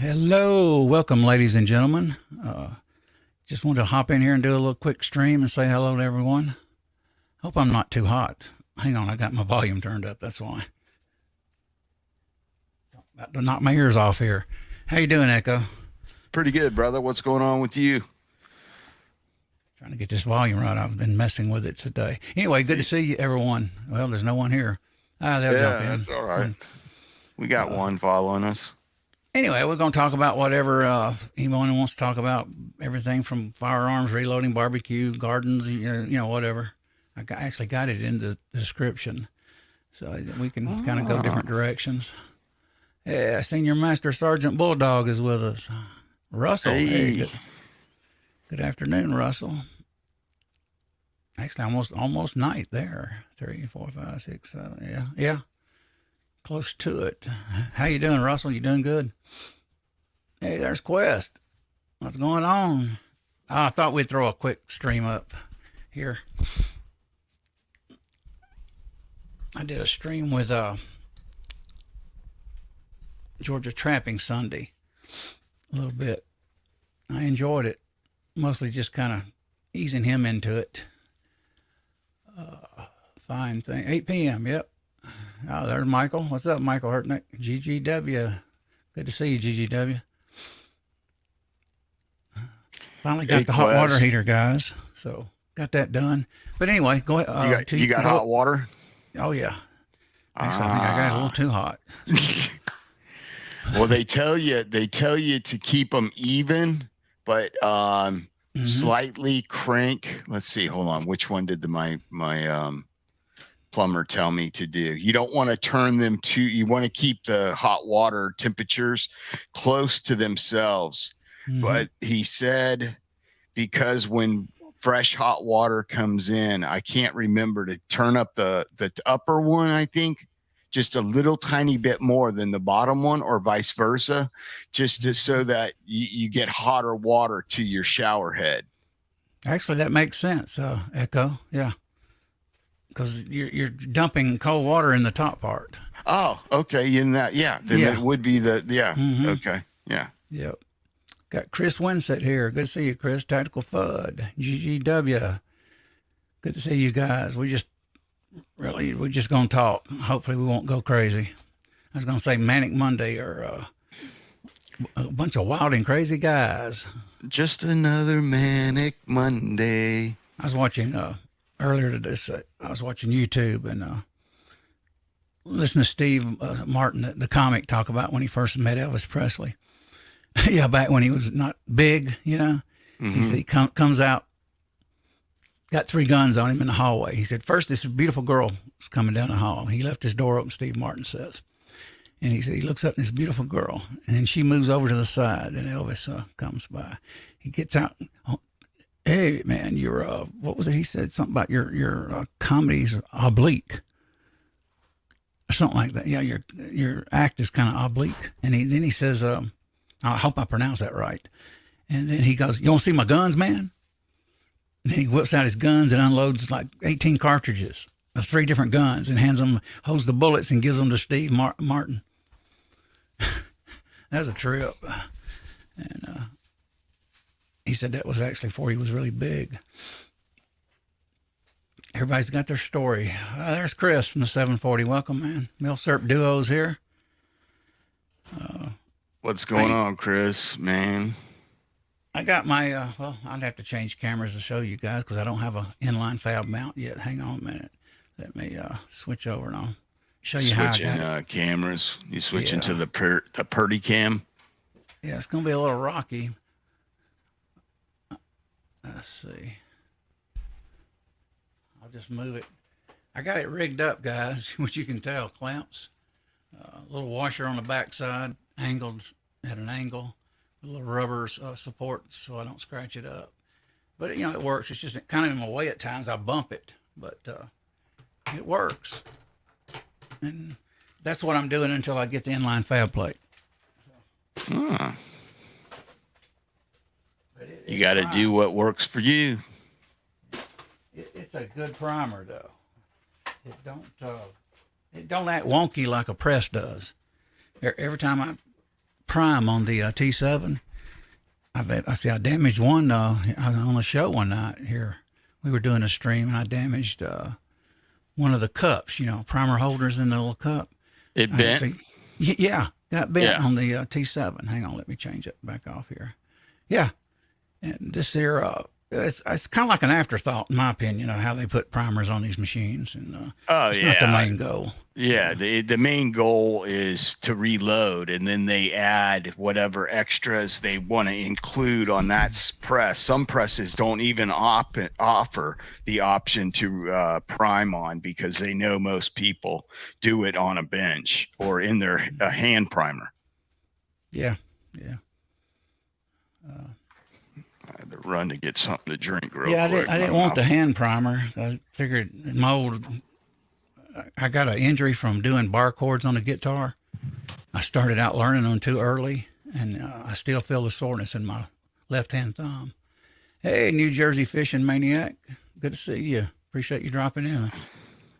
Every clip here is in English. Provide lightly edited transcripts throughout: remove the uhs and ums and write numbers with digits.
Hello, welcome, ladies and gentlemen. Just wanted to hop in here and do a little quick stream and say hello to everyone. Hope I'm not too hot. Hang on, I got my volume turned up. That's why. About to knock my ears off here. How you doing, Echo? Pretty good, brother. What's going on with you? Trying to get this volume right. I've been messing with it today. Anyway, good to see you, everyone. Well, there's no one here. They'll jump in. That's all right. We got one following us. Anyway, we're going to talk about whatever anyone wants to talk about. Everything from firearms, reloading, barbecue, gardens, whatever. Actually got it in the description, so we can kind of go different directions. Yeah, Senior Master Sergeant Bulldog is with us. Russell. Hey. Good afternoon, Russell. Actually, almost night there. 3, 4, 5, 6, 7. Yeah. Close to it. How you doing, Russell? You doing good? Hey, there's Quest. What's going on? I thought we'd throw a quick stream up here. I did a stream with Georgia Trapping Sunday a little bit. I enjoyed it. Mostly just kind of easing him into it. Fine thing. 8 p.m. Yep. Oh, there's Michael. What's up, Michael Hurtnick? GGW. Good to see you, GGW. Finally got the hot water heater, guys. So got that done. But anyway, go ahead. You got hot water? Oh, yeah. Actually, I think I got a little too hot. Well, they tell you to keep them even, but slightly crank. Let's see. Hold on. Which one did my plumber tell me to do? You don't want to turn them you want to keep the hot water temperatures close to themselves. But he said, because when fresh hot water comes in, I can't remember to turn up the upper one, I think, just a little tiny bit more than the bottom one, or vice versa, so that you get hotter water to your shower head. Actually, that makes sense, Echo. Yeah. Because you're dumping cold water in the top part. Oh, okay. In that, yeah. Then it would be okay. Yeah. Yep. Got Chris Winsett here. Good to see you, Chris. Tactical FUD. GGW. Good to see you guys. We're just going to talk. Hopefully we won't go crazy. I was going to say Manic Monday or a bunch of wild and crazy guys. Just another Manic Monday. I was watching earlier to this. I was watching YouTube and listening to Steve Martin, the comic, talk about when he first met Elvis Presley. Yeah, back when he was not big, He said he comes out, got 3 guns on him in the hallway. He said, first, this beautiful girl is coming down the hall. He left his door open, Steve Martin says. And he said he looks up at this beautiful girl, and then she moves over to the side, and Elvis comes by. He gets out. Hey, man, you're, what was it? He said something about your comedy's oblique. Or something like that. Yeah, your act is kind of oblique. And then he says, I hope I pronounced that right. And then he goes, you want to see my guns, man? And then he whips out his guns and unloads like 18 cartridges of 3 different guns and holds the bullets and gives them to Steve Martin. That was a trip. And he said that was actually before he was really big. Everybody's got their story. There's Chris from the 740. Welcome, man. Milsurp Duos here. What's going on, Chris, man? I got my, I'd have to change cameras to show you guys because I don't have an inline fab mount yet. Hang on a minute. Let me switch over and I'll show you how I got it. Cameras. You switching to the Purdy cam? Yeah, it's going to be a little rocky. Let's see. I'll just move it. I got it rigged up, guys, which you can tell, clamps. A little washer on the backside, angled at an angle. A little rubber support so I don't scratch it up. But, it works. It's just kind of in my way at times. I bump it, but it works. And that's what I'm doing until I get the inline fab plate. You got to do what works for you. It's a good primer, though. It don't act wonky like a press does. Every time I prime on the T7. I damaged one on a show one night here. We were doing a stream, and I damaged one of the cups, primer holders in the little cup. It bent? Yeah, got bent Yeah. on the T7. Hang on, let me change it back off here. Yeah, and this here, it's kind of like an afterthought, in my opinion, how they put primers on these machines, and it's not the main goal. Yeah, the main goal is to reload, and then they add whatever extras they want to include on that press. Some presses don't even offer the option to prime on, because they know most people do it on a bench or in their hand primer. Yeah. I had to run to get something to drink real quick. I didn't want the hand primer. I figured I got an injury from doing bar chords on the guitar. I started out learning them too early, and I still feel the soreness in my left-hand thumb. Hey, New Jersey fishing maniac. Good to see you. Appreciate you dropping in.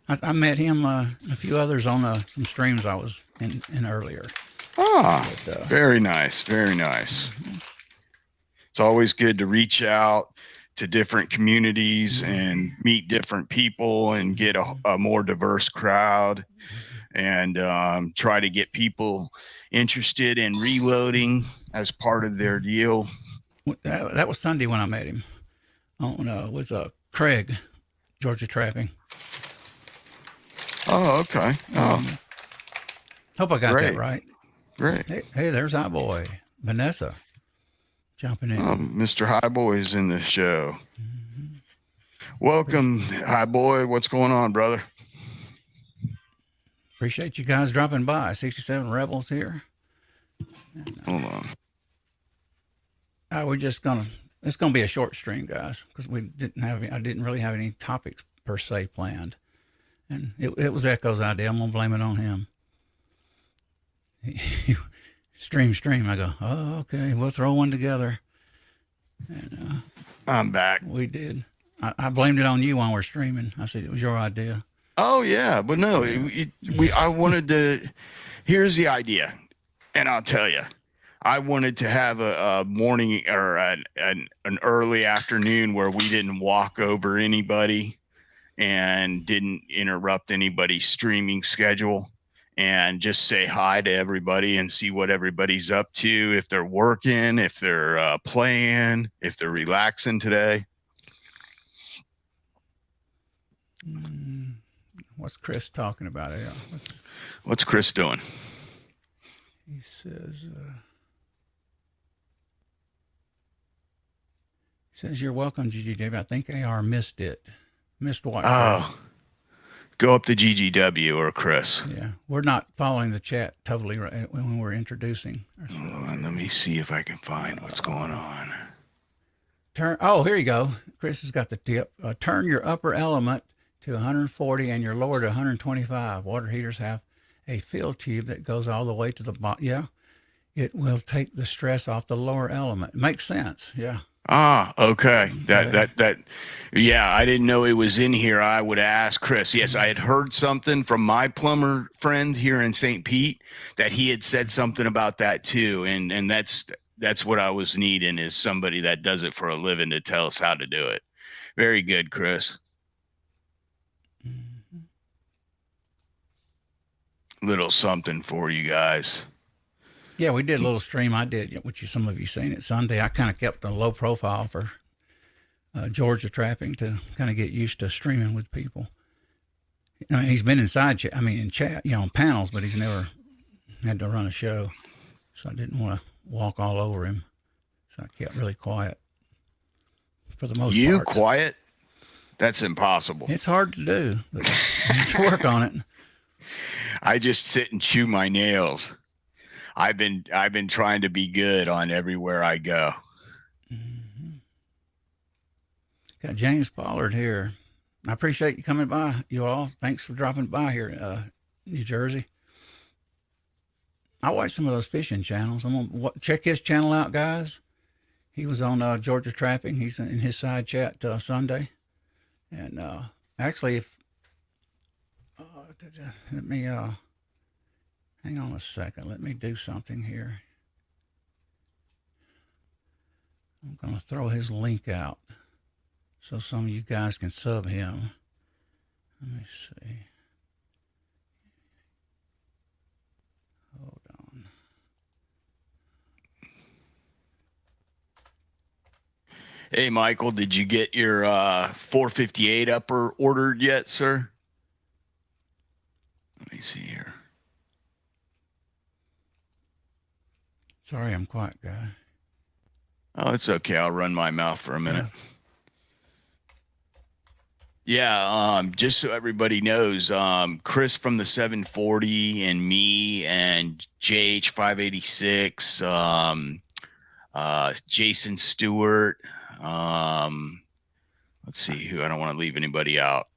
I met him and a few others on some streams I was in earlier. Very nice. Very nice. It's always good to reach out to different communities and meet different people and get a more diverse crowd, and try to get people interested in reloading as part of their deal. That was Sunday when I met him with Craig, Georgia Trapping. Oh, okay. Hope I got that right. Great. Hey, there's our boy, Vanessa, jumping in. Mr. Highboy is in the show. Welcome, Highboy. What's going on, brother? Appreciate you guys dropping by. 67 Rebels here. Hold on. It's gonna be a short stream, guys, because I didn't really have any topics per se planned, and it was Echo's idea. I'm gonna blame it on him. Stream. I go, oh, okay, we'll throw one together. And I'm back. we did. I blamed it on you while we're streaming. I said it was your idea. Oh yeah, but no, I wanted to. Here's the idea, and I'll tell you, I wanted to have a morning or an early afternoon where we didn't walk over anybody and didn't interrupt anybody's streaming schedule, and just say hi to everybody and see what everybody's up to, if they're working, if they're playing, if they're relaxing today. What's Chris talking about? What's Chris doing? He says you're welcome, GGW. I think AR missed it. Missed what? Oh, go up to GGW or Chris. Yeah, we're not following the chat totally right when we're introducing ourselves. Hold on, let me see if I can find what's going on. Here you go. Chris has got the tip. Turn your upper element to 140 and your lower to 125. Water heaters have a fill tube that goes all the way to the bottom. Yeah, it will take the stress off the lower element. Makes sense. Yeah. Okay. That. Yeah, I didn't know it was in here. I would ask Chris. Yes, I had heard something from my plumber friend here in St. Pete that he had said something about that too, and that's what I was needing, is somebody that does it for a living to tell us how to do it. Very good, Chris. Little something for you guys. Yeah, we did a little stream. I did, which some of you seen it Sunday. I kind of kept a low profile for Georgia Trapping to kind of get used to streaming with people. I mean, he's been in chat, on panels, but he's never had to run a show. So I didn't want to walk all over him. So I kept really quiet for the most part. You quiet? That's impossible. It's hard to do, but let's work on it. I just sit and chew my nails. I've been trying to be good on everywhere I go. Mm-hmm. Got James Pollard here. I appreciate you coming by, you all. Thanks for dropping by here, New Jersey. I watch some of those fishing channels. I'm gonna check his channel out, guys. He was on Georgia Trapping. He's in his side chat Sunday, and actually, if let me hang on a second. Let me do something here. I'm going to throw his link out so some of you guys can sub him. Let me see. Hold on. Hey, Michael, did you get your 458 upper ordered yet, sir? Let me see here. Sorry, I'm quiet, guy. Oh, it's okay. I'll run my mouth for a minute. Yeah, just so everybody knows, Chris from the 740 and me and JH586, Jason Stewart, let's see who, I don't want to leave anybody out.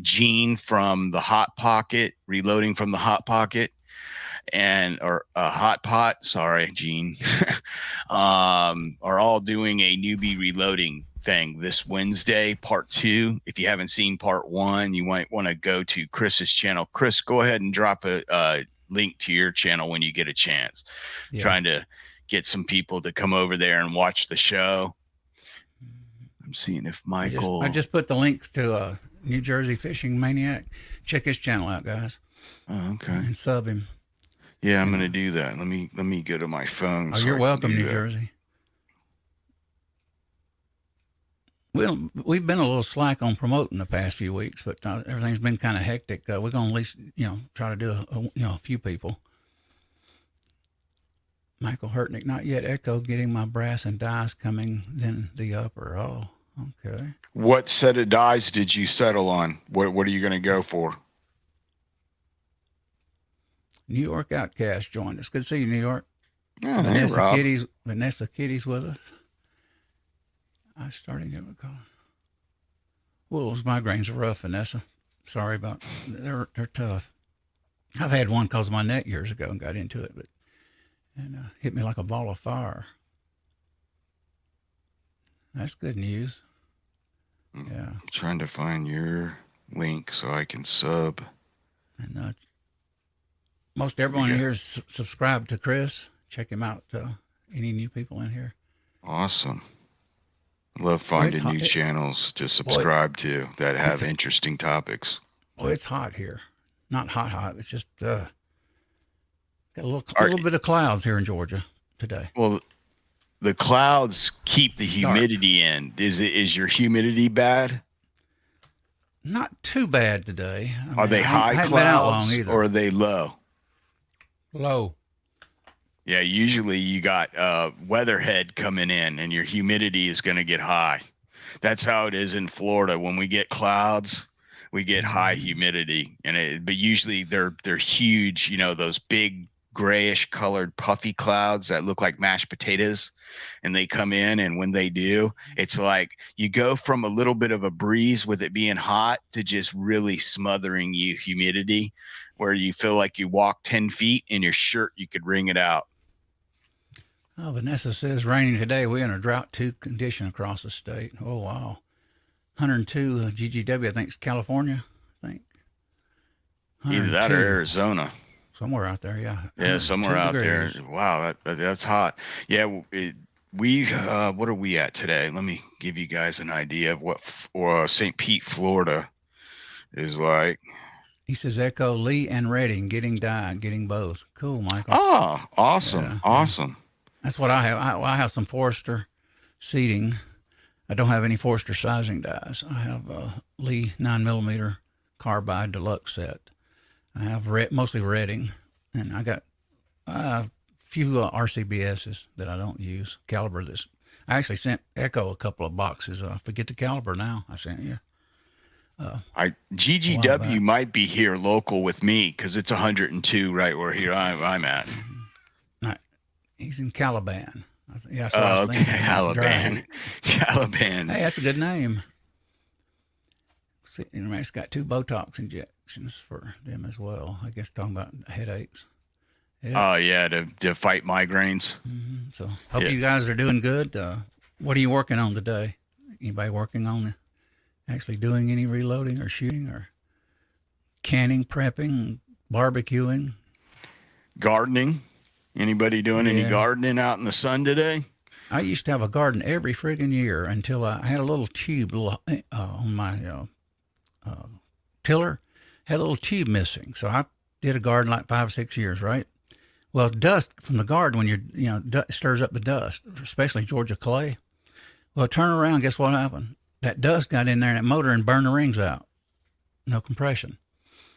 Gene from the Hot Pocket, reloading from the Hot Pocket, or Hot Pot, sorry, Gene, are all doing a newbie reloading thing this Wednesday, part 2. If you haven't seen part 1, you might want to go to Chris's channel. Chris, go ahead and drop a link to your channel when you get a chance. Yeah. Trying to get some people to come over there and watch the show. I'm seeing if Michael. I just put the link to New Jersey Fishing Maniac. Check his channel out, guys. Oh, okay. And sub him. Yeah, I'm gonna do that. Let me go to my phone. Oh, you're welcome, New Jersey. We've been a little slack on promoting the past few weeks, but everything's been kind of hectic. We're gonna at least try to do a few people. Michael Hurtnick, not yet. Echo, getting my brass and dies coming. Then the upper. Oh, okay. What set of dies did you settle on? What are you gonna go for? New York Outcast joined us. Good to see you, New York. Oh, hey, Vanessa Kitty's with us. I started to call. Wolves migraines are rough, Vanessa. Sorry about. They're tough. I've had one cause of my neck years ago and got into it, but hit me like a ball of fire. That's good news. Yeah. I'm trying to find your link so I can sub. And most everyone here is subscribed to Chris. Check him out. Any new people in here? Awesome. Love finding new channels to subscribe to that have interesting topics. Oh, it's hot here. Not hot. It's just got a little bit of clouds here in Georgia today. Well, the clouds keep the humidity in. Is your humidity bad? Not too bad today. Are they high clouds or are they low? Low. Yeah, usually you got weatherhead coming in and your humidity is going to get high. That's how it is in Florida. When we get clouds, we get high humidity, but usually they're huge, those big grayish colored puffy clouds that look like mashed potatoes, and they come in, and when they do, it's like you go from a little bit of a breeze with it being hot to just really smothering you humidity, where you feel like you walk 10 feet in your shirt, you could wring it out. Oh, Vanessa says raining today. We're in a drought 2 condition across the state. Oh, wow. 102 GGW, I think it's California, I think. Either that or Arizona. Somewhere out there, yeah. Yeah, somewhere out there. Wow, that's hot. Yeah, what are we at today? Let me give you guys an idea of what St. Pete, Florida is like. He says Echo, Lee, and Redding, getting both. Cool, Michael. Oh, awesome, yeah, awesome. That's what I have. I have some Forester seating. I don't have any Forester sizing dies. I have a Lee 9mm carbide deluxe set. I have mostly Redding, and I got a few RCBSs that I don't use. Caliber I actually sent Echo a couple of boxes. Forget the caliber now. I sent you. GGW might be here local with me because it's 102 right where I'm at. He's in Caliban. That's what I was thinking. Caliban. Caliban. Hey, that's a good name. See, it's got 2 Botox injections for them as well. I guess talking about headaches. Yeah. Oh, yeah, to fight migraines. Mm-hmm. So hope you guys are doing good. What are you working on today? Anybody working on actually doing any reloading or shooting or canning, prepping, barbecuing? Gardening. Anybody doing any gardening out in the sun today? I used to have a garden every friggin' year until I had a little tube on my tiller, had a little tube missing. So I did a garden like 5 or 6 years, right? Well, dust from the garden when stirs up the dust, especially Georgia clay. Well, turn around, guess what happened? That dust got in there and that motor and burned the rings out. No compression.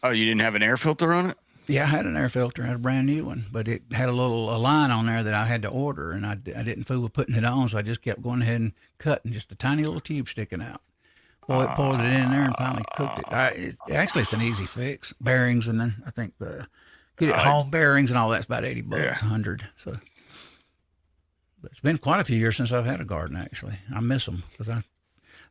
Oh, you didn't have an air filter on it? Yeah, I had an air filter, I had a brand new one, but it had a line on there that I had to order, and I didn't fool with putting it on, so I just kept going ahead and cutting just a tiny little tube sticking out. Well, it pulled it in there and finally cooked it. Actually, it's an easy fix. Bearings, and then I think get it home bearings and all that's about $80, Yeah. 100. So, but it's been quite a few years since I've had a garden. Actually, I miss them because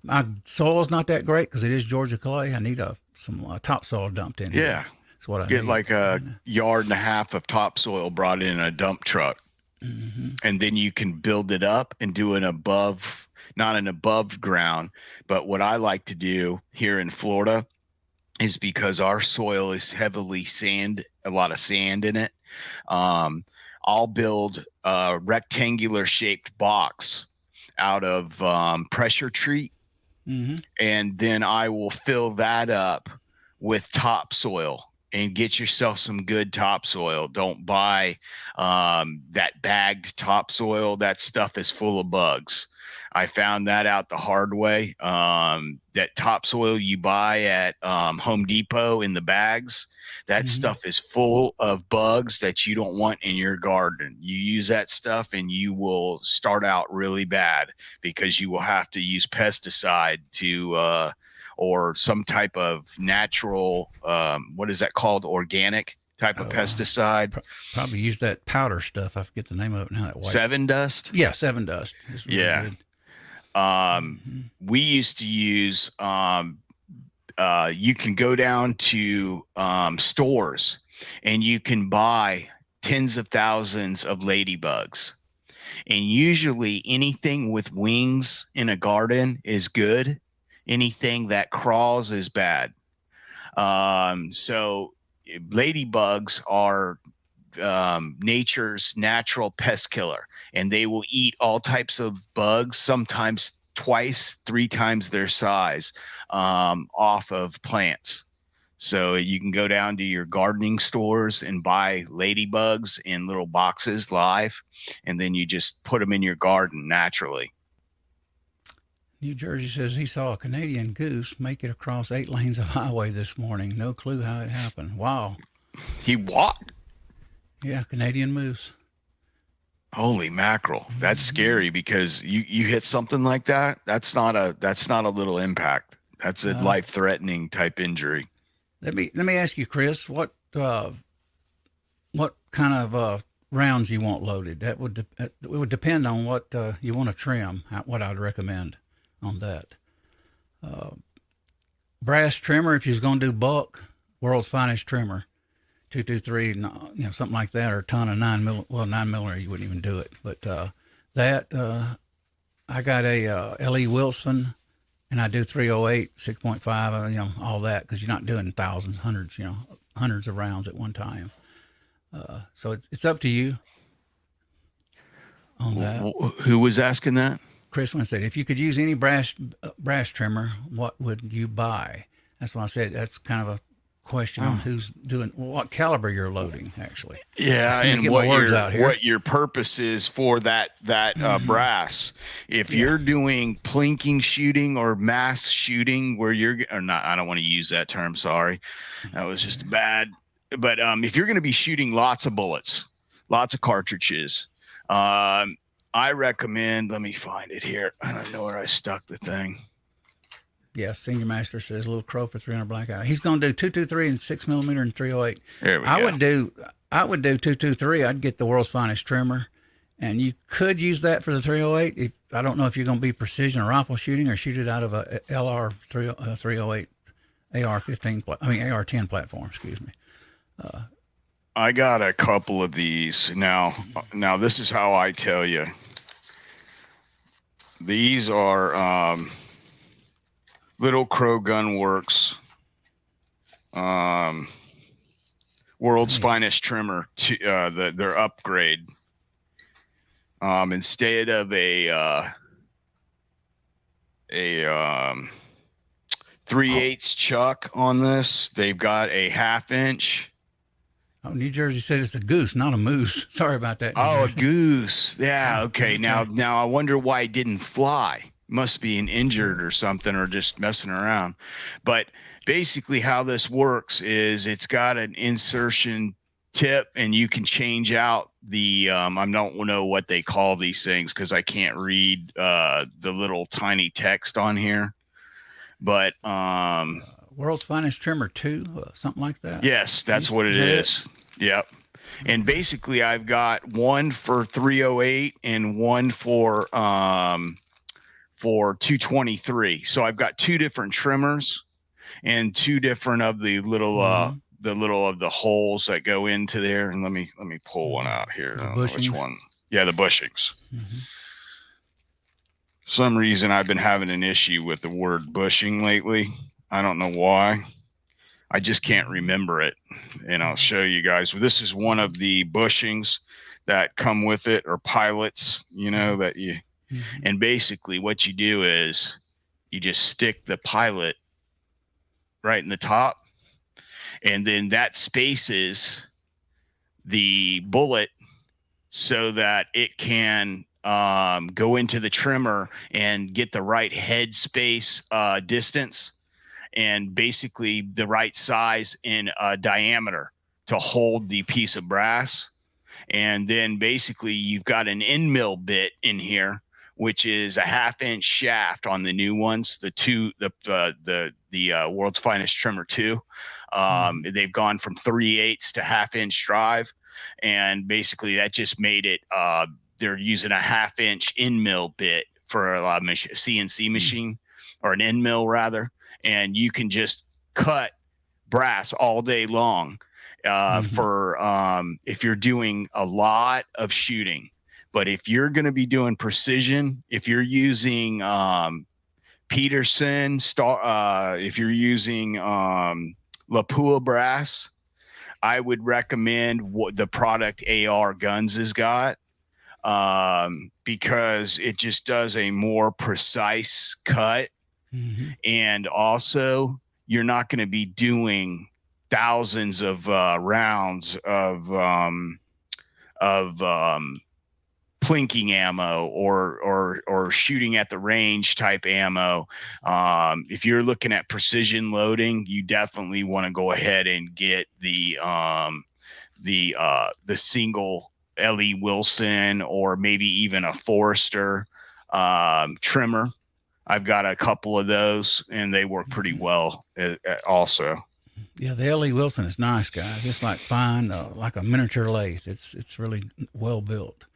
my soil's not that great because it is Georgia clay. I need some topsoil dumped in. Yeah. Here. That's what I Get need. like a yard and a half of topsoil brought in a dump truck. Mm-hmm. And then you can build it up and do not an above ground, but what I like to do here in Florida is because our soil is heavily a lot of sand in it. I'll build a rectangular shaped box out of pressure treat. Mm-hmm. And then I will fill that up with topsoil. And get yourself some good topsoil. Don't buy that bagged topsoil. That stuff is full of bugs. I found that out the hard way. That topsoil you buy at Home Depot in the bags, that stuff is full of bugs that you don't want in your garden. You use that stuff and you will start out really bad because you will have to use pesticide or some type of natural, what is that called? Organic type of pesticide. Probably use that powder stuff. I forget the name of it now. That white. Sevin dust? Yeah, Sevin dust. It's really good. We used to use, you can go down to stores and you can buy tens of thousands of ladybugs. And usually anything with wings in a garden is good. Anything that crawls is bad. So ladybugs are nature's natural pest killer, and they will eat all types of bugs, sometimes twice, 3 times their size, off of plants. So you can go down to your gardening stores and buy ladybugs in little boxes live, and then you just put them in your garden naturally. New Jersey says he saw a Canadian goose make it across 8 lanes of highway this morning. No clue how it happened. Wow. He walked? Yeah, Canadian moose. Holy mackerel. That's scary because you hit something like that. That's not a little impact. That's a life-threatening type injury. Let me ask you, Chris, what kind of rounds you want loaded? It would depend on what you want to trim, what I'd recommend on that. Brass trimmer, if you're going to do bulk, world's finest trimmer, 223, something like that, or a ton of 9mm, you wouldn't even do it. But I got a L.E. Wilson, and I do 308, 6.5, all that, because you're not doing thousands, hundreds of rounds at one time. So it's up to you on that. Who was asking that? Chris Winstead. If you could use any brass trimmer, what would you buy? That's what I said. That's kind of a question on who's doing what caliber you're loading, actually. Yeah, and what your purpose is for that brass. If you're doing plinking shooting or mass shooting, where I don't want to use that term. Sorry, that was just bad. But if you're going to be shooting lots of bullets, lots of cartridges, I recommend, let me find it here. I don't know where I stuck the thing. Yes, Senior Master says Little Crow for 300 black eye. He's going to do 223 and 6mm and 308. There we go. I would do 223. I'd get the world's finest trimmer, and you could use that for the 308. I don't know if you're going to be precision or rifle shooting or shoot it out of a LR 308 AR10 platform. Excuse me. I got a couple of these now. This is how I tell you. These are Little Crow Gun Works, world's finest trimmer. Their upgrade. Instead of a 3/8 chuck on this, they've got a 1/2 inch. Oh, New Jersey said it's a goose, not a moose. Sorry about that. New Oh, a Jersey. goose. Yeah. Oh, Okay. okay. Now I wonder why it didn't fly. Must be an injured or something, or just messing around. But basically, how this works is it's got an insertion tip, and you can change out the. I don't know what they call these things because I can't read the little tiny text on here. But World's Finest Trimmer 2, something like that. yes, that's what it is. Yep. And basically, I've got one for 308 and one for 223. So I've got two different trimmers and two different of the little of the holes that go into there. And let me pull one out here. I don't know which one. Yeah, the bushings. Mm-hmm. For some reason I've been having an issue with the word bushing lately. I don't know why. I just can't remember it. And I'll show you guys. This is one of the bushings that come with it, or pilots, that you. And basically what you do is you just stick the pilot right in the top, and then that spaces the bullet so that it can go into the trimmer and get the right head space distance, and basically the right size and diameter to hold the piece of brass. And then basically you've got an end mill bit in here, which is a 1/2 inch shaft on the new ones, the World's Finest Trimmer 2. They've gone from 3/8 to 1/2 inch drive, and basically that just made it. They're using a 1/2 inch end mill bit for a CNC machine, or an end mill rather, and you can just cut brass all day long for if you're doing a lot of shooting. But if you're going to be doing precision, if you're using Peterson, if you're using Lapua brass, I would recommend what the product AR Guns has got, because it just does a more precise cut. And also, you're not going to be doing thousands of rounds of plinking ammo or shooting at the range type ammo. If you're looking at precision loading, you definitely want to go ahead and get the single L.E. Wilson, or maybe even a Forester trimmer. I've got a couple of those, and they work pretty well also. Yeah, the L.E. Wilson is nice, guys. It's like fine, like a miniature lathe. It's really well built.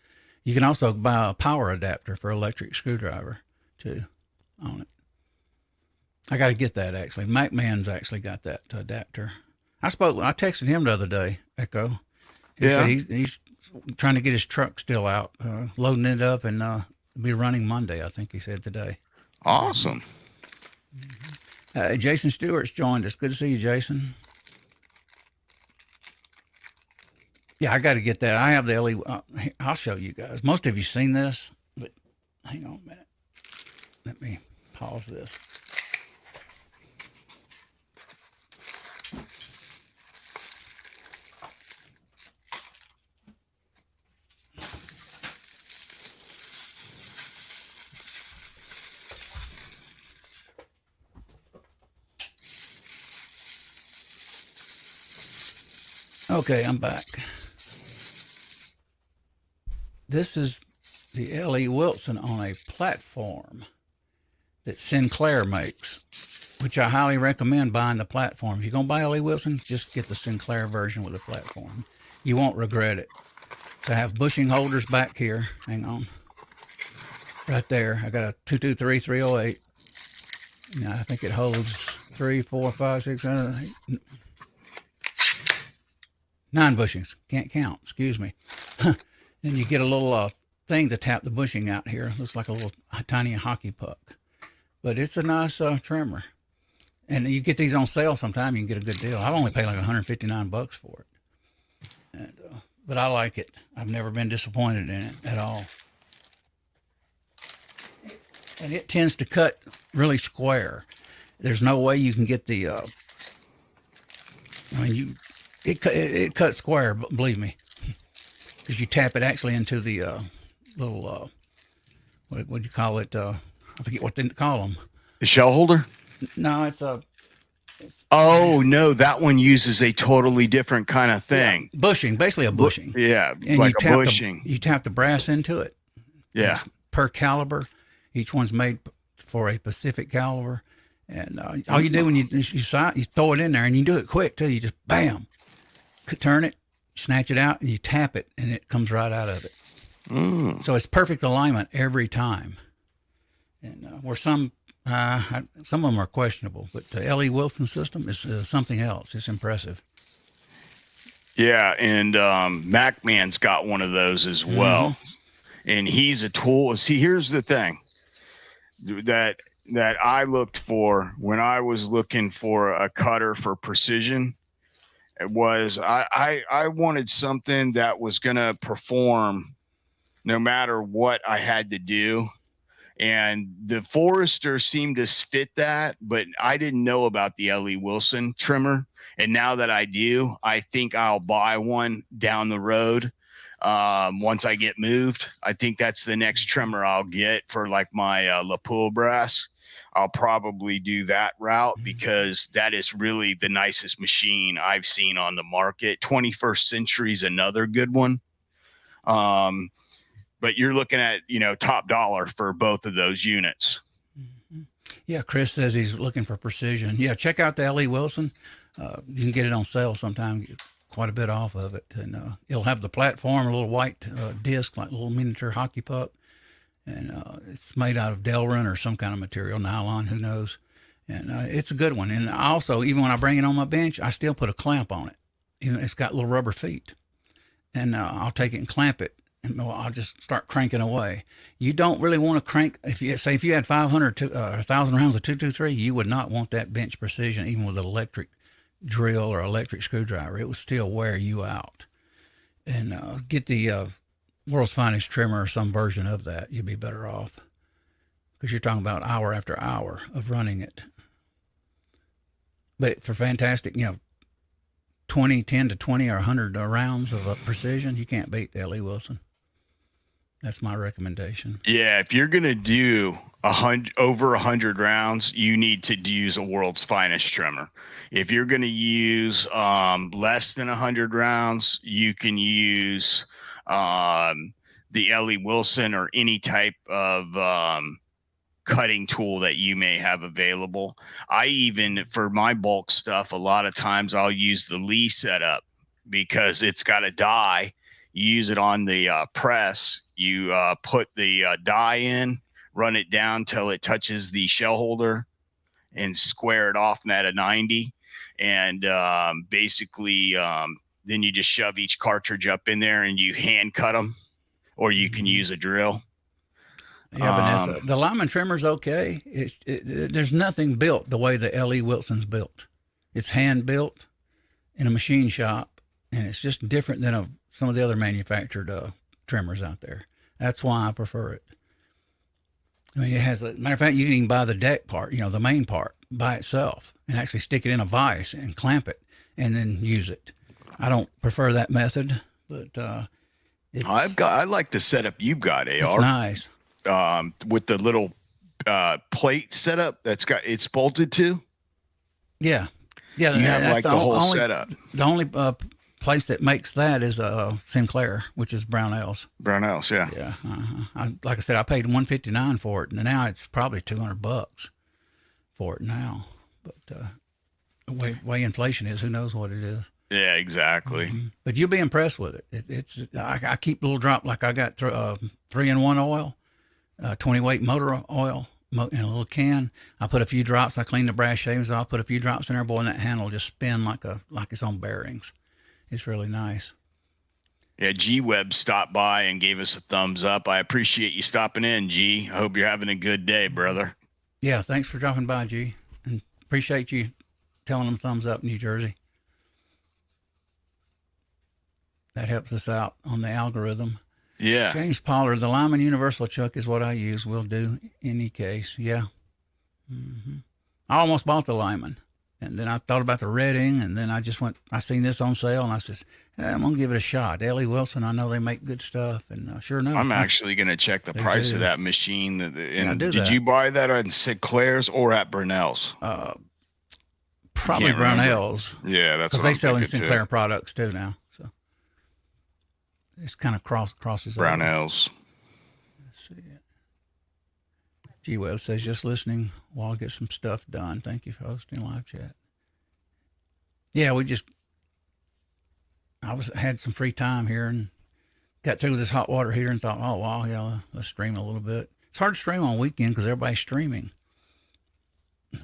You can also buy a power adapter for electric screwdriver too on it. I got to get that actually. MacMan's actually got that adapter. I texted him the other day, Echo. He said he's trying to get his truck still out, loading it up, and be running Monday, I think he said today. Awesome. Jason Stewart's joined us. Good to see you, Jason. Yeah, I got to get that. I have the LE. I'll show you guys. Most of you seen this, but hang on a minute. Let me pause this. Okay, I'm back. This is the L.E. Wilson on a platform that Sinclair makes, which I highly recommend buying the platform. If you're going to buy L.E. Wilson, just get the Sinclair version with the platform. You won't regret it. So I have bushing holders back here. Hang on. Right there. I got a 223 308. Now I think it holds 3, 4, 5, 6, 7, 8, 9 bushings. Can't count. Excuse me. Then you get a little thing to tap the bushing out here. Looks like a tiny hockey puck. But it's a nice trimmer. And you get these on sale sometime, you can get a good deal. I've only paid like $159 for it. And, but I like it. I've never been disappointed in it at all. and it tends to cut really square. There's no way you can get the. I mean, it cuts square. Believe me, because you tap it actually into the little what do you call it? I forget what they call them. The shell holder? No, it's a. Oh no, that one uses a totally different kind of thing. Yeah, bushing, basically a bushing. Yeah, and like a bushing. You tap the brass into it. Yeah. It's per caliber. Each one's made for a specific caliber. And all you do when you throw it in there, and you do it quick too. You just bam, turn it, snatch it out, and you tap it, and it comes right out of it. So it's perfect alignment every time. And where some of them are questionable, but the L.E. Wilson system is something else. It's impressive. Yeah, and MacMan's got one of those as well, and he's a tool. See, here's the thing that I looked for when I was looking for a cutter for precision. It was I wanted something that was going to perform no matter what I had to do. And the Forester seemed to fit that, but I didn't know about the L.E. Wilson trimmer. And now that I do, I think I'll buy one down the road. Once I get moved, I think that's the next trimmer I'll get for like my lapel brass. I'll probably do that route because that is really the nicest machine I've seen on the market. 21st Century is another good one. But you're looking at, top dollar for both of those units. Yeah, Chris says he's looking for precision. Yeah, check out the L.E. Wilson. You can get it on sale sometime, get quite a bit off of it. And it'll have the platform, a little white disc, like a little miniature hockey puck. And it's made out of Delrin or some kind of material, nylon, who knows. And it's a good one. And also, even when I bring it on my bench, I still put a clamp on it. It's got little rubber feet. And I'll take it and clamp it. And I'll just start cranking away. You don't really want to crank. If you had 500 or 1,000 rounds of 223, you would not want that bench precision, even with an electric drill or electric screwdriver. It would still wear you out. And get the World's Finest trimmer or some version of that. You'd be better off, because you're talking about hour after hour of running it. But for fantastic, 10 to 20 or 100 rounds of precision, you can't beat the L.E. Wilson. That's my recommendation. Yeah, if you're gonna do over 100 rounds, you need to use a World's Finest trimmer. If you're gonna use less than 100 rounds, you can use the L.E. Wilson or any type of cutting tool that you may have available. I even, for my bulk stuff, a lot of times I'll use the Lee setup because it's got a die. You use it on the press. You put the die in, run it down till it touches the shell holder, and square it off at a 90. And basically, then you just shove each cartridge up in there and you hand cut them, or you can use a drill. Yeah, Vanessa, the Lyman trimmer's okay. There's nothing built the way the L.E. Wilson's built. It's hand built in a machine shop, and it's just different than some of the other manufactured trimmers out there. That's why I prefer it. I mean, it has, matter of fact, you can even buy the deck part, the main part by itself, and actually stick it in a vise and clamp it and then use it. I don't prefer that method, but I like the setup you've got, AR. It's nice. With the little plate setup it's bolted to. Yeah. You have like the whole setup. The only place that makes that is Sinclair, which is Brownells. Brownells, yeah. Yeah. Like I said, I paid $159 for it, and now it's probably $200 for it now. But the way inflation is, who knows what it is. Yeah, exactly. Mm-hmm. But you'll be impressed with it. I keep a little drop, like I got 3-in-1 oil, 20 weight motor oil in a little can. I put a few drops. I clean the brass shavings off, put a few drops in there, boy, and that handle will just spin like its own bearings. It's really nice. Yeah, G-Web stopped by and gave us a thumbs up. I appreciate you stopping in, G. I hope you're having a good day, brother. Yeah, thanks for dropping by, G. And appreciate you telling them thumbs up, New Jersey. That helps us out on the algorithm. Yeah. James Pollard, the Lyman Universal chuck is what I use. Will do any case. Yeah. I almost bought the Lyman, and then I thought about the Redding, and then I seen this on sale, and I says, I'm going to give it a shot. Ellie Wilson, I know they make good stuff, and sure enough. I'm actually going to check the price of that machine. Did you buy that on Sinclair's or at Brunel's? Probably Brownells. Yeah, that's because they sell Sinclair products too now. So it's kind of crosses Brownells. Let's see it. G-Web says just listening while I get some stuff done. Thank you for hosting live chat. Yeah, had some free time here and got through this hot water heater and thought, oh wow, yeah, let's stream a little bit. It's hard to stream on weekend because everybody's streaming.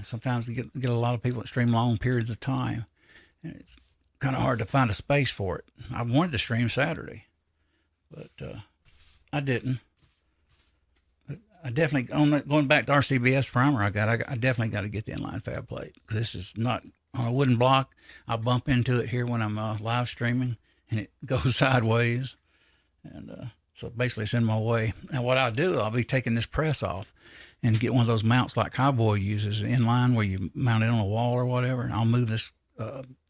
Sometimes we get a lot of people that stream long periods of time, and it's kind of hard to find a space for it. I wanted to stream Saturday, but I didn't. But I definitely, going back to RCBS primer I definitely got to get the inline fab plate, because this is not on a wooden block. I bump into it here when I'm live streaming, and it goes sideways, and so basically it's in my way. And what I'll do, I'll be taking this press off and get one of those mounts like Highboy uses, inline, where you mount it on a wall or whatever. And I'll move this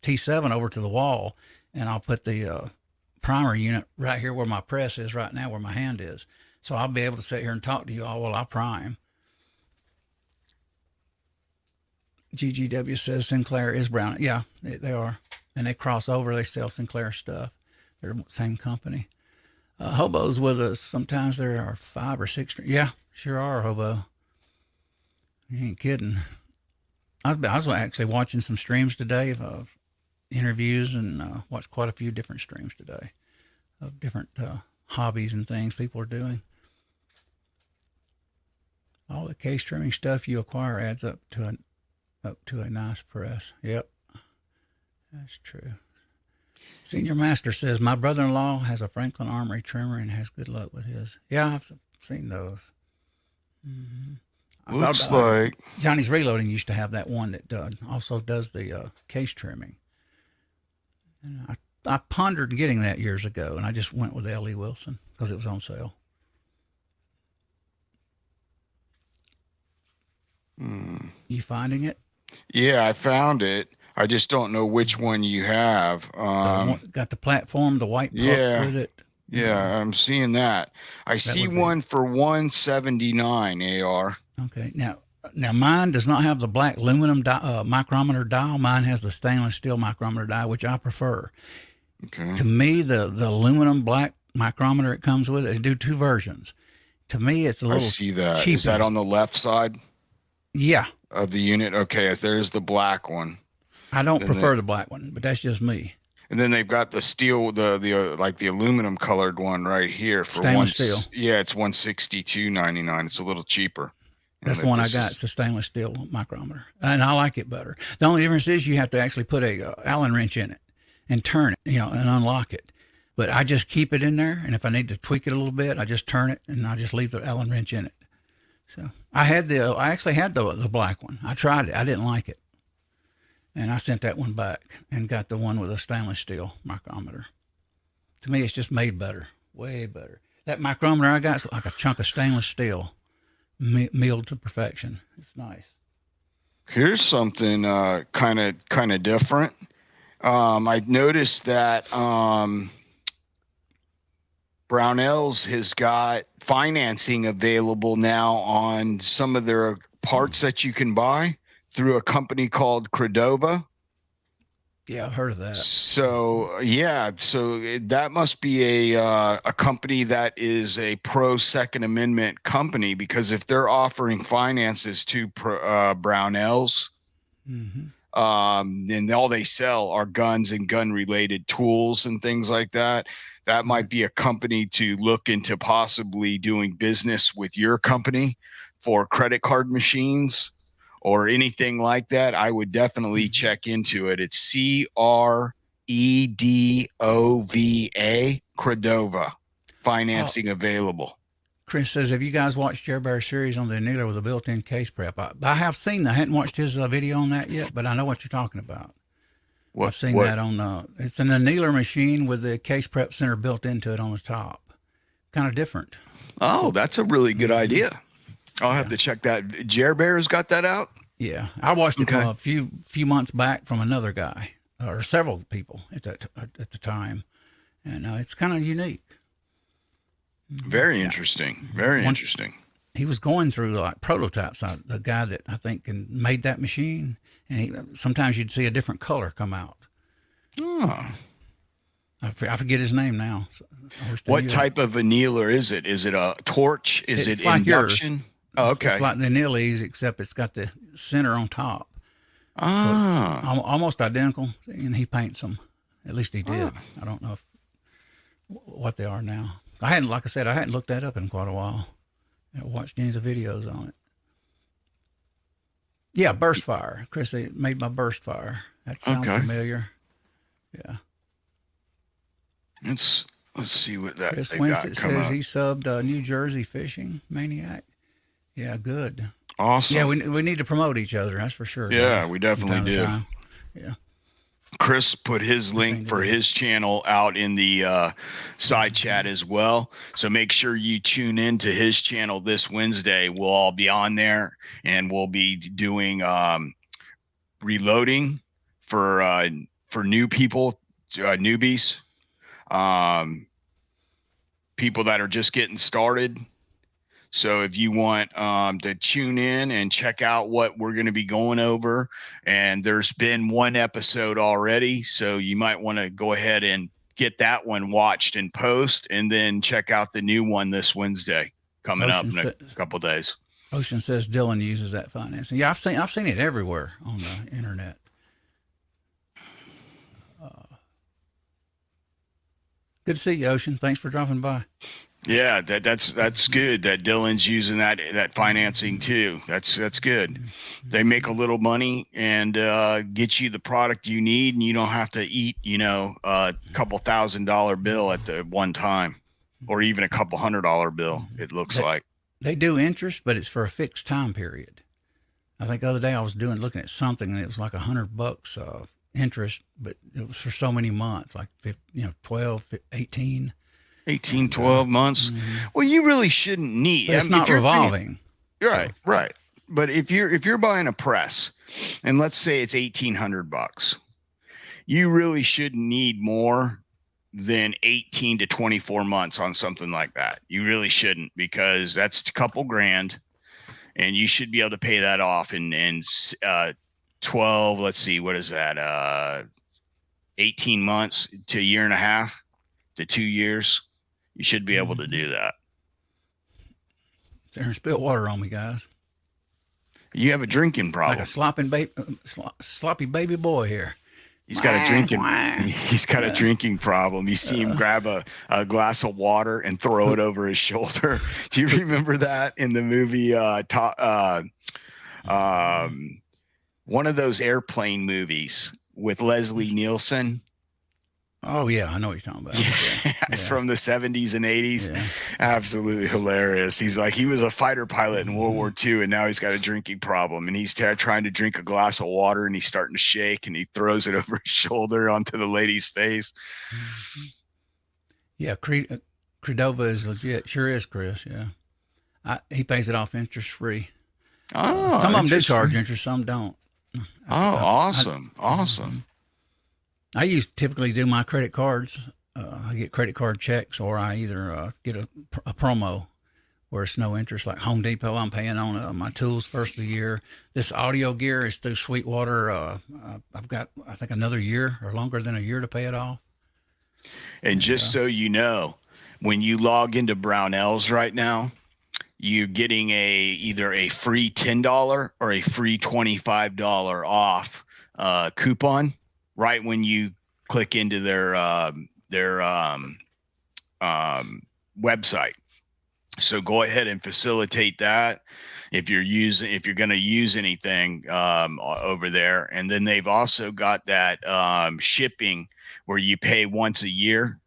T7 over to the wall, and I'll put the primer unit right here where my press is right now, where my hand is. So I'll be able to sit here and talk to you all while I prime. GGW says Sinclair is Brown. Yeah, they are. And they cross over. They sell Sinclair stuff. They're the same company. Hobos with us. Sometimes there are 5 or 6. Yeah, sure are, Hobo. You ain't kidding. I was actually watching some streams today of interviews, and watched quite a few different streams today of different hobbies and things people are doing. All the case trimming stuff you acquire adds up to a nice press. Yep, that's true. Senior Master says, my brother-in-law has a Franklin Armory trimmer and has good luck with his. Yeah, I've seen those. Mm-hmm. Looks like Johnny's Reloading used to have that one that also does the case trimming. And I pondered getting that years ago, and I just went with Ellie Wilson because it was on sale. You finding it? Yeah, I found it. I just don't know which one you have. Got the platform, the white puck with it. Yeah, I'm seeing that. I see one for $179 AR. Okay, now mine does not have the black aluminum micrometer dial. Mine has the stainless steel micrometer dial, which I prefer. Okay. To me, the aluminum black micrometer it comes with, they do 2 versions. To me, it's a little. I see that. Cheaper. Is that on the left side? Yeah. Of the unit. Okay, there's the black one. I don't prefer the black one, but that's just me. And then they've got the steel, the like the aluminum colored one right here for stainless steel. Yeah, it's $162.99. It's a little cheaper. That's the one I got. It's a stainless steel micrometer, and I like it better. The only difference is you have to actually put a Allen wrench in it and turn it, and unlock it. But I just keep it in there, and if I need to tweak it a little bit, I just turn it and I just leave the Allen wrench in it. So I actually had the black one. I tried it. I didn't like it. And I sent that one back and got the one with a stainless steel micrometer. To me, it's just made better, way better. That micrometer I got is like a chunk of stainless steel, milled to perfection. It's nice. Here's something kind of different. I noticed that Brownells has got financing available now on some of their parts that you can buy through a company called Credova. Yeah, I've heard of that. So that must be a company that is a pro Second Amendment company, because if they're offering finances to Brownells, and all they sell are guns and gun related tools and things like that, that might be a company to look into possibly doing business with your company for credit card machines or anything like that. I would definitely check into it. It's Credova, Credova, financing available. Chris says, have you guys watched Jer Bear's series on the annealer with a built-in case prep? I have seen that. I hadn't watched his video on that yet, but I know what you're talking about. I've seen that on, it's an annealer machine with the case prep center built into it on the top. kind of different. Oh, that's a really good idea. I'll have Yeah. to check that. Jer Bear's got that out. Yeah, I watched it Okay. from a few months back from another guy or several people at the time, and it's kind of unique. Very Yeah. interesting. Very One, interesting. he was going through like prototypes. The guy that I think made that machine, and sometimes you'd see a different color come out. Oh. I forget his name now. So I wish I What knew type of annealer is it? Is it a torch? Is It's it like yours. induction? Oh, okay. It's like the Anilles, except it's got the center on top. So it's Ah. almost identical, and he paints them. At least he did. Ah. I don't know what they are now. Like I said, I hadn't looked that up in quite a while. I watched any of the videos on it. Yeah, burst fire. Chris, they made my burst fire. That sounds familiar. Yeah. Let's see what that Chris they've Winston got coming says up. he subbed New Jersey Fishing Maniac. Yeah, good. Awesome. Yeah, we need to promote each other. That's for sure. Yeah, guys, we definitely from time to do. time. Yeah. Chris put his thing link to for do. his channel out in the side chat as well. So make sure you tune in to his channel this Wednesday. We'll all be on there, and we'll be doing reloading for new people, newbies, people that are just getting started. So if you want to tune in and check out what we're going to be going over, and there's been one episode already, so you might want to go ahead and get that one watched and post, and then check out the new one this Wednesday coming up in a couple days. Ocean says Dylan uses that financing. Yeah, I've seen it everywhere on the internet. Good to see you, Ocean. Thanks for dropping by. Yeah, that's good that Dylan's using that financing too. That's good. They make a little money and get you the product you need, and you don't have to eat, a couple $1,000 bill at the one time, or even a couple $100 bill. It looks like they do interest, but it's for a fixed time period. I think the other day I was looking at something, and it was like $100 of interest, but it was for so many months, like 12, 18. 12 months. Well, you really shouldn't need. But it's not revolving. Right. But if you're buying a press, and let's say it's $1,800, you really shouldn't need more than 18 to 24 months on something like that. You really shouldn't, because that's a couple grand, and you should be able to pay that off in 12. Let's see, what is that? 18 months to a year and a half to 2 years. You should be able to do that. Sit there and spill water on me, guys. You have a drinking problem. Like a sloppy baby boy here. He's got a drinking problem. You see him grab a glass of water and throw it over his shoulder. Do you remember that in the movie? One of those airplane movies with Leslie Nielsen. Oh yeah, I know what you're talking about. Yeah, it's from the 70s and 80s. Yeah. Absolutely hilarious. He was a fighter pilot in World War II, and now he's got a drinking problem, and he's trying to drink a glass of water, and he's starting to shake, and he throws it over his shoulder onto the lady's face. Yeah, Credova is legit. Sure is, Chris. Yeah, he pays it off interest free. Oh, some of them do charge interest, some don't. Awesome. I typically do my credit cards. I get credit card checks, or I either get a promo where it's no interest, like Home Depot. I'm paying on my tools first of the year. This audio gear is through Sweetwater. I've got, I think, another year or longer than a year to pay it off. And just so you know, when you log into Brownells right now, you're getting either a free $10 or a free $25 off coupon right when you click into their website. So go ahead and facilitate that if you're going to use anything over there. And then they've also got that shipping where you pay once a year.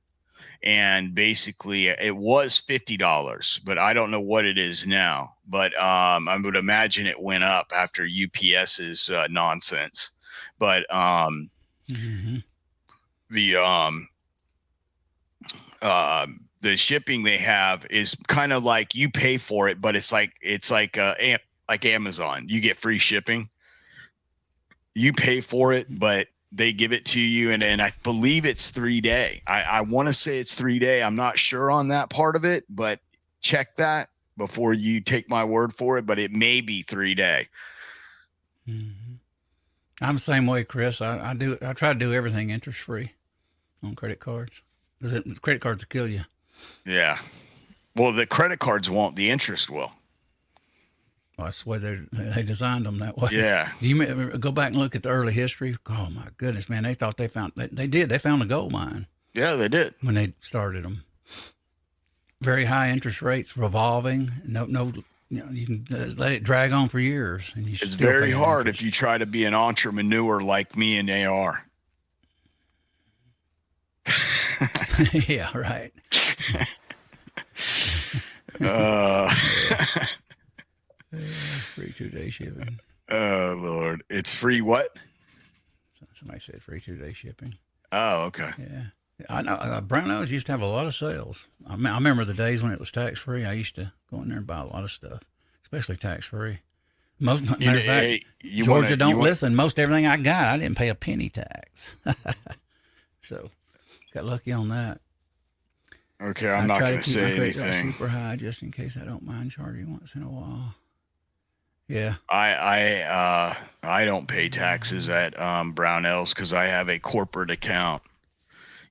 And basically it was $50, but I don't know what it is now. But I would imagine it went up after UPS's nonsense. But the the shipping they have is kind of like you pay for it, but it's like Amazon. You get free shipping. You pay for it, but they give it to you, and I believe it's 3-day. I want to say it's 3-day. I'm not sure on that part of it, but check that before you take my word for it. But it may be 3-day. Mm-hmm. I'm the same way, Chris. I try to do everything interest free on credit cards because credit cards will kill you. Yeah. Well, the credit cards won't. The interest will. Well, that's the way they designed them that way. Yeah. Do you go back and look at the early history? Oh my goodness, man! They thought they found they found a gold mine. Yeah, they did when they started them. Very high interest rates, revolving. No, you can let it drag on for years, and it's very hard if you try to be an entrepreneur like me and AR. Yeah, right. Free 2-day shipping. Oh Lord, it's free what? Somebody said free 2-day shipping. Oh, okay. Yeah, I know. Brownells used to have a lot of sales. I remember the days when it was tax free. I used to go in there and buy a lot of stuff, especially tax free. Matter of fact, Georgia don't listen. Most everything I got, I didn't pay a penny tax. So, got lucky on that. Okay, I'm not going to say anything. Super high, just in case I don't mind charging once in a while. Yeah, I don't pay taxes at Brownells because I have a corporate account.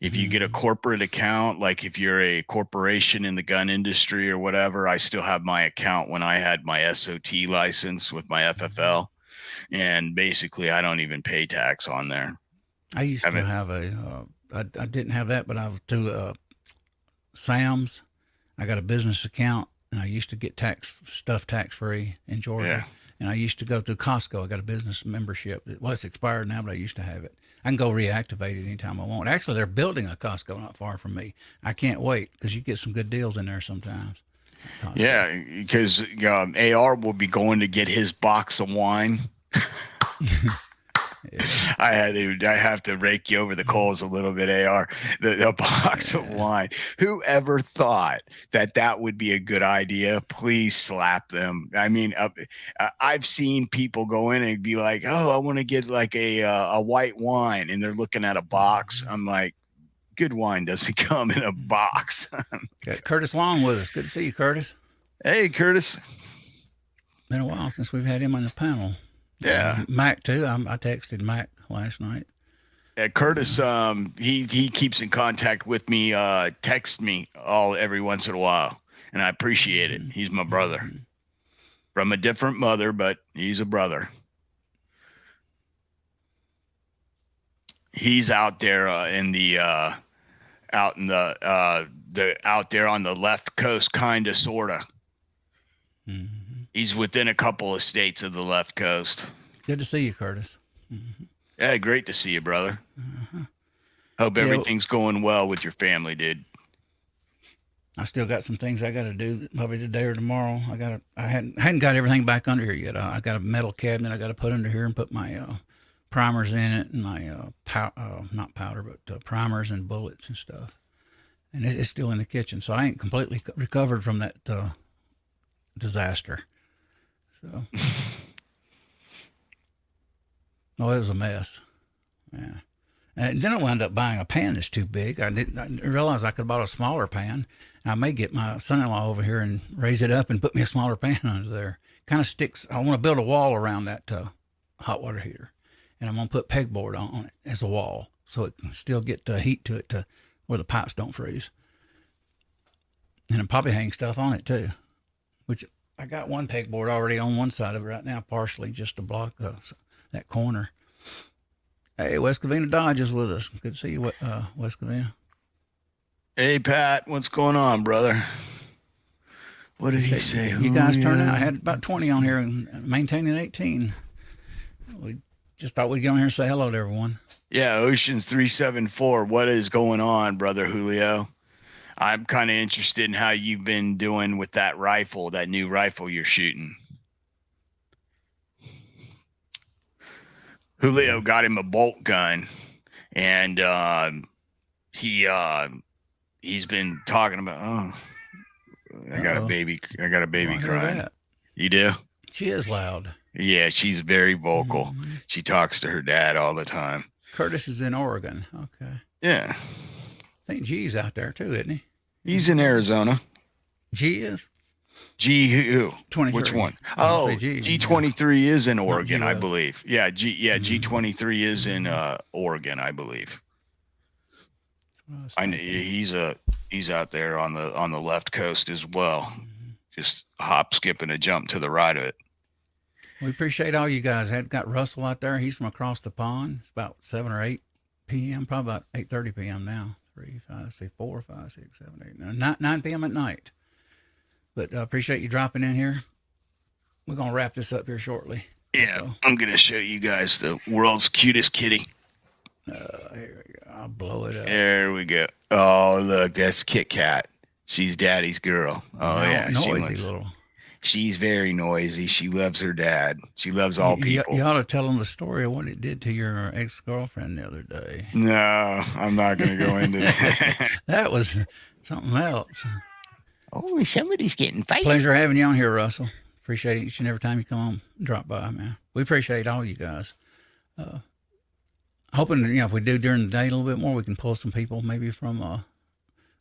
If you get a corporate account, like if you're a corporation in the gun industry or whatever, I still have my account when I had my SOT license with my FFL, and basically I don't even pay tax on there. I used to have I didn't have that, but I was to Sam's. I got a business account, and I used to get stuff tax free in Georgia. Yeah. And I used to go through Costco. I got a business membership. It's expired now, but I used to have it. I can go reactivate it anytime I want. Actually, they're building a Costco not far from me. I can't wait because you get some good deals in there sometimes. Yeah, because AR will be going to get his box of wine. Yeah. I have to rake you over the coals a little bit, AR. The box of wine. Whoever thought that would be a good idea? Please slap them. I mean, I've seen people go in and be like, "Oh, I want to get like a white wine," and they're looking at a box. I'm like, good wine doesn't come in a box. Got Curtis Long with us. Good to see you, Curtis. Hey, Curtis. Been a while since we've had him on the panel. Yeah, Mac too. I texted Mac last night. Yeah, Curtis. He keeps in contact with me. Texts me every once in a while, and I appreciate it. He's my brother, from a different mother, but he's a brother. He's out there out there on the left coast, kind of, sorta. Mm-hmm. He's within a couple of states of the left coast. Good to see you, Curtis. Mm-hmm. Yeah, great to see you, brother. Hope everything's going well with your family, dude. I still got some things I got to do probably today or tomorrow. I hadn't got everything back under here yet. I got a metal cabinet I got to put under here and put my primers in it and my not powder, but primers and bullets and stuff. And it's still in the kitchen, so I ain't completely recovered from that disaster. So, it was a mess. Yeah. And then I wound up buying a pan that's too big. I didn't realize I could have bought a smaller pan. I may get my son-in-law over here and raise it up and put me a smaller pan under there. Kind of sticks. I want to build a wall around that hot water heater, and I'm going to put pegboard on it as a wall so it can still get heat to it to where the pipes don't freeze. And I'm probably hang stuff on it too, which I got one pegboard already on one side of it right now, partially just to block that corner. Hey, West Covina Dodge is with us. Good to see you, West Covina. Hey, Pat, what's going on, brother? What did he say? You guys turned out. I had about 20 on here and maintaining 18. We just thought we'd get on here and say hello to everyone. Yeah, Oceans 374. What is going on, brother Julio? I'm kind of interested in how you've been doing with that rifle, that new rifle you're shooting. Julio got him a bolt gun, and he he's been talking about, I got a Uh-oh. baby Oh, I hear crying. that. You do? She is loud. Yeah, she's very vocal. Mm-hmm. She talks to her dad all the time. Curtis is in Oregon. Okay. Yeah. I think G's out there too, isn't he? He's in Arizona. G is G who? 23. Which one? I was gonna Oh, say G. G23 is in Not Oregon, I G-Love. believe. Yeah, Mm-hmm. G23 is in Oregon, I believe. I know he's out there on the left coast as well. Mm-hmm. Just hop, skip, and a jump to the right of it. We appreciate all you guys. Had got Russell out there. He's from across the pond. It's about 7 or 8 p.m. Probably about 8:30 p.m. now. 3, 5, 6, 4, 5, 6, 7, 8, 9 p.m. at night. But I appreciate you dropping in here. We're gonna wrap this up here shortly. Yeah, I'm gonna show you guys the world's cutest kitty. Here we go. I'll blow it up. There we go. Oh, look, that's Kit Kat. She's Daddy's girl. Oh yeah, noisy little. She's very noisy. She loves her dad. She loves all people. You ought to tell them the story of what it did to your ex-girlfriend the other day. No, I'm not going to go into that. That was something else. Oh, somebody's getting feisty. Pleasure having you on here, Russell. Appreciate each and every time you come on, drop by, man. We appreciate all you guys. Hoping, if we do during the day a little bit more, we can pull some people maybe from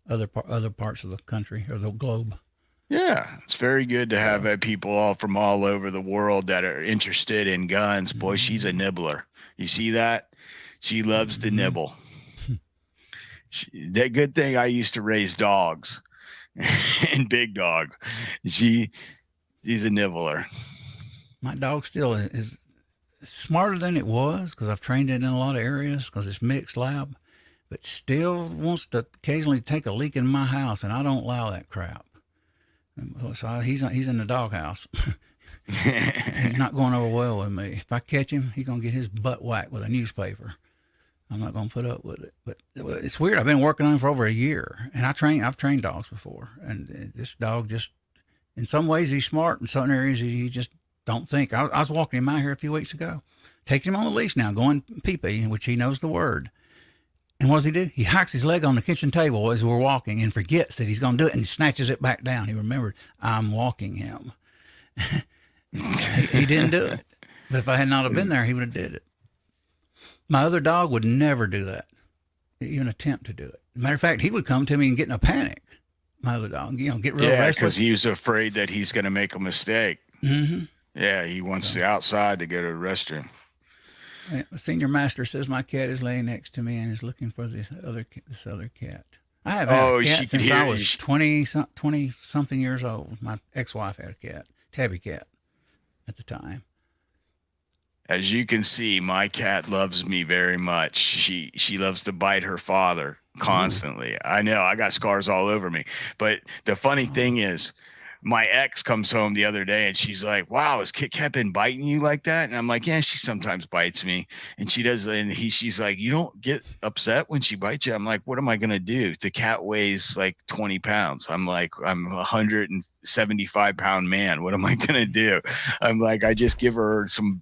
other parts of the country or the globe. Yeah, it's very good to have people all from all over the world that are interested in guns. Boy, she's a nibbler. You see that? She loves to nibble. That good thing I used to raise dogs and big dogs. She's a nibbler. My dog still is smarter than it was because I've trained it in a lot of areas because it's mixed lab, but still wants to occasionally take a leak in my house, and I don't allow that crap. So he's in the doghouse. He's not going over well with me. If I catch him, he's gonna get his butt whacked with a newspaper. I'm not gonna put up with it. But it's weird. I've been working on him for over a year, and I've trained dogs before, and this dog just, in some ways, he's smart. In some areas, he just don't think. I was walking him out here a few weeks ago, taking him on the leash now, going pee-pee, which he knows the word. And what does he do? He hikes his leg on the kitchen table as we're walking and forgets that he's going to do it, and he snatches it back down. He remembered, I'm walking him. He didn't do it. But if I had not have been there, he would have did it. My other dog would never do that, even attempt to do it. Matter of fact, he would come to me and get in a panic. My other dog, get real restless. Because he's afraid that he's going to make a mistake. Mm-hmm. Yeah, he wants the outside to go to the restroom. Senior Master says my cat is laying next to me and is looking for this other cat. I have had a cat since I was 20 something years old. My ex-wife had a cat, tabby cat, at the time. As you can see, my cat loves me very much. She loves to bite her father constantly. Ooh. I know, I got scars all over me. But the funny thing is, my ex comes home the other day and she's like, wow, has Kit Kat been biting you like that? And I'm like, yeah, she sometimes bites me. And she does. And she's like, you don't get upset when she bites you? I'm like, what am I going to do? The cat weighs like 20 pounds. I'm like, I'm a 175-pound man. What am I going to do? I'm like, I just give her some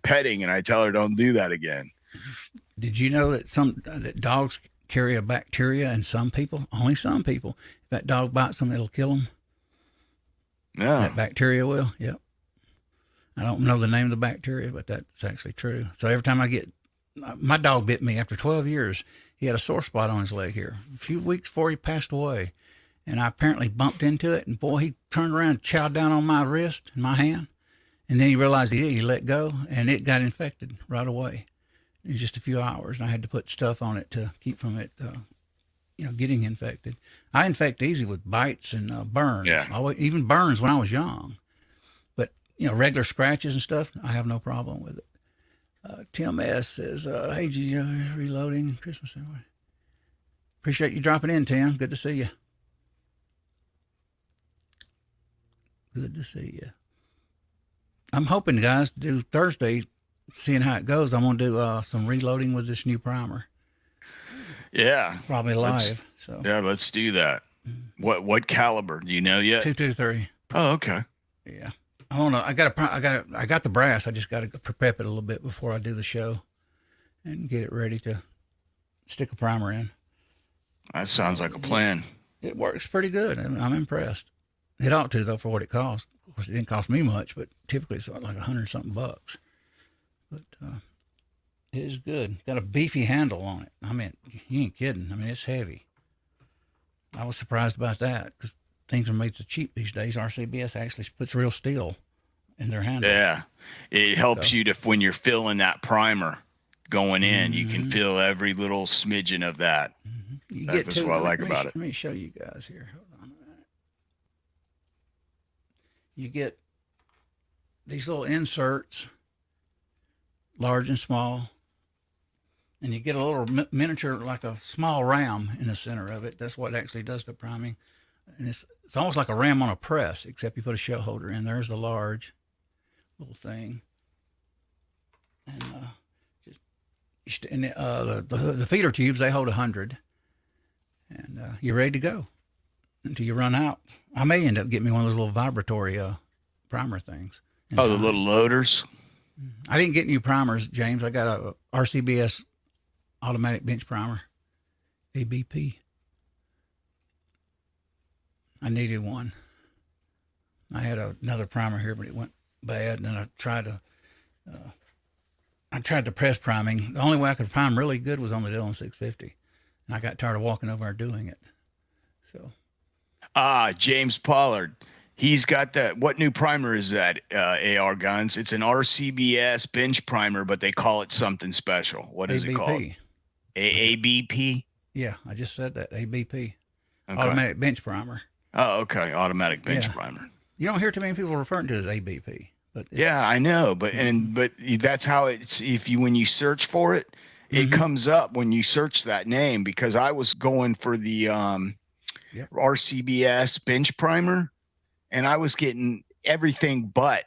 petting and I tell her, don't do that again. Did you know that dogs carry a bacteria in some people? Only some people. If that dog bites them, it'll kill them. Yeah. That bacteria will, yep. I don't know the name of the bacteria, but that's actually true. So every time my dog bit me after 12 years. He had a sore spot on his leg here a few weeks before he passed away. And I apparently bumped into it. And boy, he turned around and chowed down on my wrist and my hand. And then he realized he let go and it got infected right away in just a few hours. And I had to put stuff on it to keep from it, getting infected. I infect easy with bites and burns. Yeah. Even burns when I was young. But, regular scratches and stuff, I have no problem with it. Tim S. says, hey, G, reloading Christmas. Appreciate you dropping in, Tim. Good to see you. Good to see you. I'm hoping, guys, to do Thursday, seeing how it goes. I'm going to do some reloading with this new primer. Yeah. Probably live. Yeah, let's do that. What caliber? Do you know yet? 223. Oh, okay. Yeah. I don't know. I got the brass. I just got to prep it a little bit before I do the show and get it ready to stick a primer in. That sounds like a plan. It works pretty good. I'm impressed. It ought to, though, for what it cost. Of course, it didn't cost me much, but typically it's like $100-something. But it is good. Got a beefy handle on it. I mean, you ain't kidding. I mean, it's heavy. I was surprised about that because things are made so cheap these days. RCBS actually puts real steel in their handle. Yeah, it helps you to when you're filling that primer going in. You can feel every little smidgen of that. That's what I like about it. Let me show you guys here. Hold on a minute. You get these little inserts, large and small, and you get a little miniature, like a small ram in the center of it. That's what actually does the priming. And it's almost like a ram on a press, except you put a shell holder in. There's the large little thing. And the feeder tubes, they hold 100. And you're ready to go until you run out. I may end up getting me one of those little vibratory primer things. Oh, the little loaders? I didn't get new primers, James. I got a RCBS automatic bench primer, ABP. I needed one. I had another primer here, but it went bad. And then I tried the press priming. The only way I could prime really good was on the Dillon 650. And I got tired of walking over and doing it. So. James Pollard. He's got that. What new primer is that, AR Guns? It's an RCBS bench primer, but they call it something special. What is it called? ABP? Yeah, I just said that. ABP. Okay. Automatic bench primer. Oh, okay. Automatic bench primer. You don't hear too many people referring to it as ABP. But yeah, I know. But that's how it's, when you search for it, it comes up when you search that name, because I was going for the RCBS bench primer, and I was getting everything but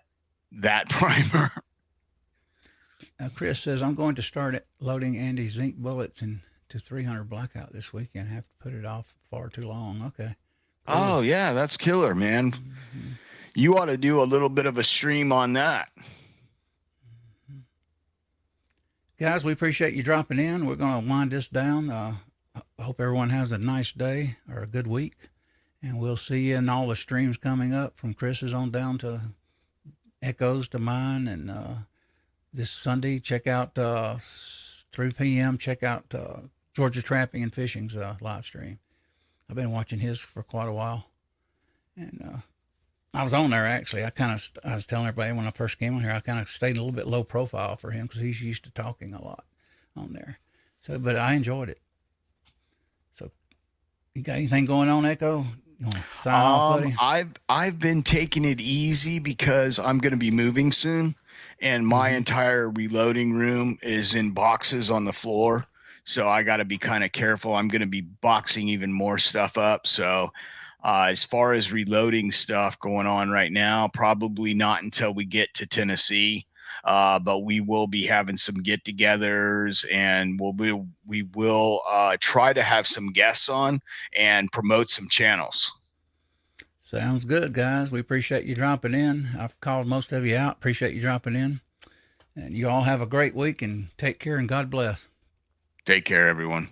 that primer. Chris says, I'm going to start loading Andy's zinc bullets into 300 blackout this weekend. I have to put it off far too long. Okay. Cool. Oh, yeah, that's killer, man. You ought to do a little bit of a stream on that. Guys, we appreciate you dropping in. We're going to wind this down. I hope everyone has a nice day or a good week. And we'll see you in all the streams coming up, from Chris's on down to Echo's to mine. And this Sunday, check out 3 p.m., check out Georgia Trapping and Fishing's live stream. I've been watching his for quite a while. And I was on there, actually. I was telling everybody when I first came on here, I kind of stayed a little bit low profile for him because he's used to talking a lot on there. So, but I enjoyed it. So, you got anything going on, Echo? You want to sign off, buddy? I've been taking it easy because I'm going to be moving soon, and my entire reloading room is in boxes on the floor. So I got to be kind of careful. I'm going to be boxing even more stuff up. So as far as reloading stuff going on right now, probably not until we get to Tennessee. But we will be having some get-togethers, and we will try to have some guests on and promote some channels. Sounds good, guys. We appreciate you dropping in. I've called most of you out. Appreciate you dropping in. And you all have a great week, and take care, and God bless. Take care, everyone.